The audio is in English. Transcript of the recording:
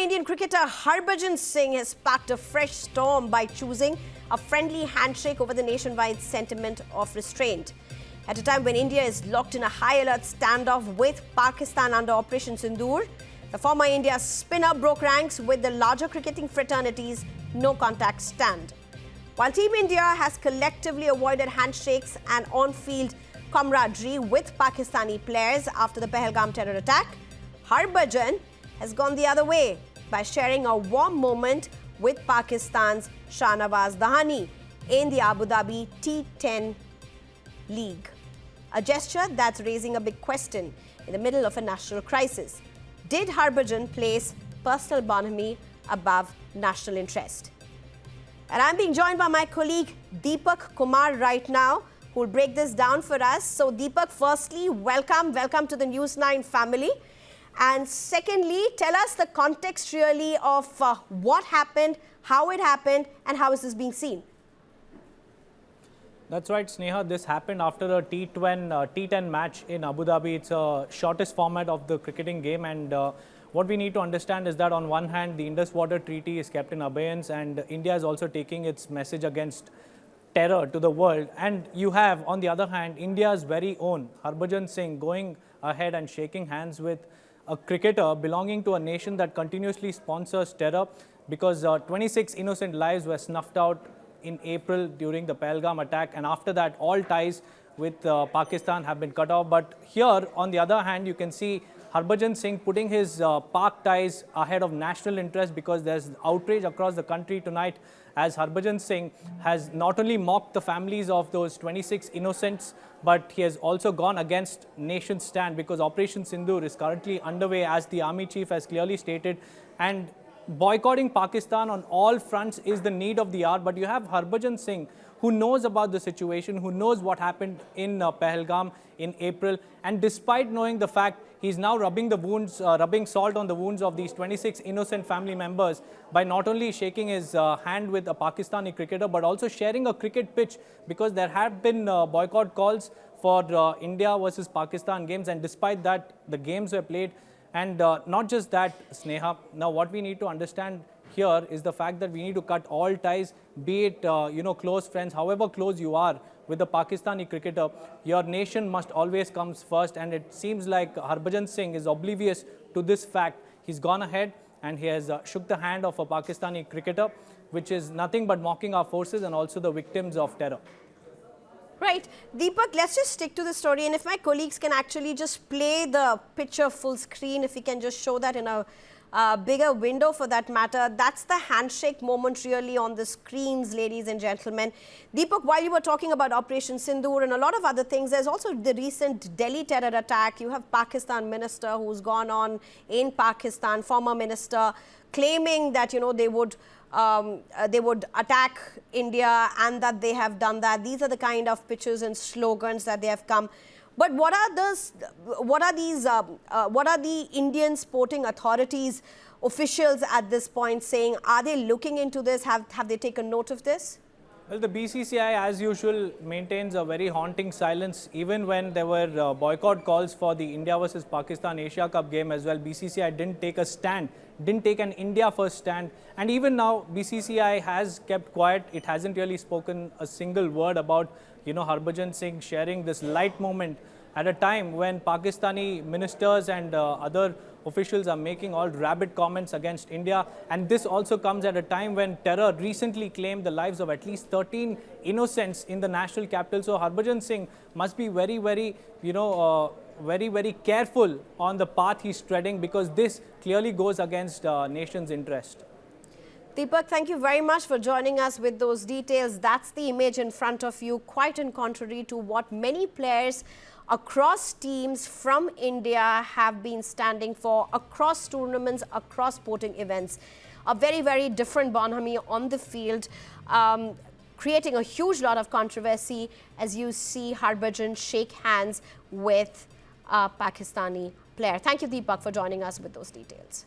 Indian cricketer Harbhajan Singh has sparked a fresh storm by choosing a friendly handshake over the nationwide sentiment of restraint. At a time when India is locked in a high-alert standoff with Pakistan under Operation Sindoor, the former India spinner broke ranks with the larger cricketing fraternity's no-contact stand. While Team India has collectively avoided handshakes and on-field camaraderie with Pakistani players after the Pahalgam terror attack, Harbhajan has gone the other way by sharing a warm moment with Pakistan's Shahnawaz Dahani in the Abu Dhabi T10 League. A gesture that's raising a big question in the middle of a national crisis. Did Harbhajan place personal bonhomie above national interest? And I'm being joined by my colleague Deepak Kumar right now, who will break this down for us. So Deepak, firstly, welcome to the News9 family. And secondly, tell us the context really of what happened, how it happened, and how is this being seen? That's right, Sneha. This happened after a T10 match in Abu Dhabi. It's the shortest format of the cricketing game. And what we need to understand is that on one hand, the Indus Water Treaty is kept in abeyance, and India is also taking its message against terror to the world. And you have, on the other hand, India's very own Harbhajan Singh going ahead and shaking hands with a cricketer belonging to a nation that continuously sponsors terror, because 26 innocent lives were snuffed out in April during the Pahalgam attack, and after that all ties with Pakistan have been cut off. But here, on the other hand, you can see Harbhajan Singh putting his Pak ties ahead of national interest, because there's outrage across the country tonight as Harbhajan Singh has not only mocked the families of those 26 innocents, but he has also gone against nation's stand, because Operation Sindoor is currently underway, as the army chief has clearly stated, and boycotting Pakistan on all fronts is the need of the hour. But you have Harbhajan Singh, who knows about the situation, who knows what happened in Pahalgam in April, and despite knowing the fact, he's now rubbing salt on the wounds of these 26 innocent family members by not only shaking his hand with a Pakistani cricketer, but also sharing a cricket pitch, because there have been boycott calls for India versus Pakistan games, and despite that, the games were played. And not just that, Sneha, now what we need to understand here is the fact that we need to cut all ties, be it, close friends, however close you are with the Pakistani cricketer, your nation must always comes first. And it seems like Harbhajan Singh is oblivious to this fact. He's gone ahead and he has shook the hand of a Pakistani cricketer, which is nothing but mocking our forces and also the victims of terror. Right. Deepak, let's just stick to the story. And if my colleagues can actually just play the picture full screen, if we can just show that in a bigger window for that matter. That's the handshake moment really on the screens, ladies and gentlemen. Deepak, while you were talking about Operation Sindoor and a lot of other things, there's also the recent Delhi terror attack. You have Pakistan minister who's gone on in Pakistan, former minister, claiming that, they would attack India and that they have done that. These are the kind of pictures and slogans that they have come. But what are the Indian sporting authorities, officials at this point saying? Are they looking into this? Have they taken note of this? Well, the BCCI, as usual, maintains a very haunting silence. Even when there were boycott calls for the India versus Pakistan Asia Cup game as well, BCCI didn't take a stand, didn't take an India first stand. And even now, BCCI has kept quiet. It hasn't really spoken a single word about, Harbhajan Singh sharing this light moment at a time when Pakistani ministers and other officials are making all rabid comments against India. And this also comes at a time when terror recently claimed the lives of at least 13 innocents in the national capital. So Harbhajan Singh must be very, very, very careful on the path he's treading, because this clearly goes against nation's interest. Deepak, thank you very much for joining us with those details. That's the image in front of you, quite in contrary to what many players across teams from India have been standing for, across tournaments, across sporting events. A very, very different bonhomie on the field, creating a huge lot of controversy as you see Harbhajan shake hands with a Pakistani player. Thank you, Deepak, for joining us with those details.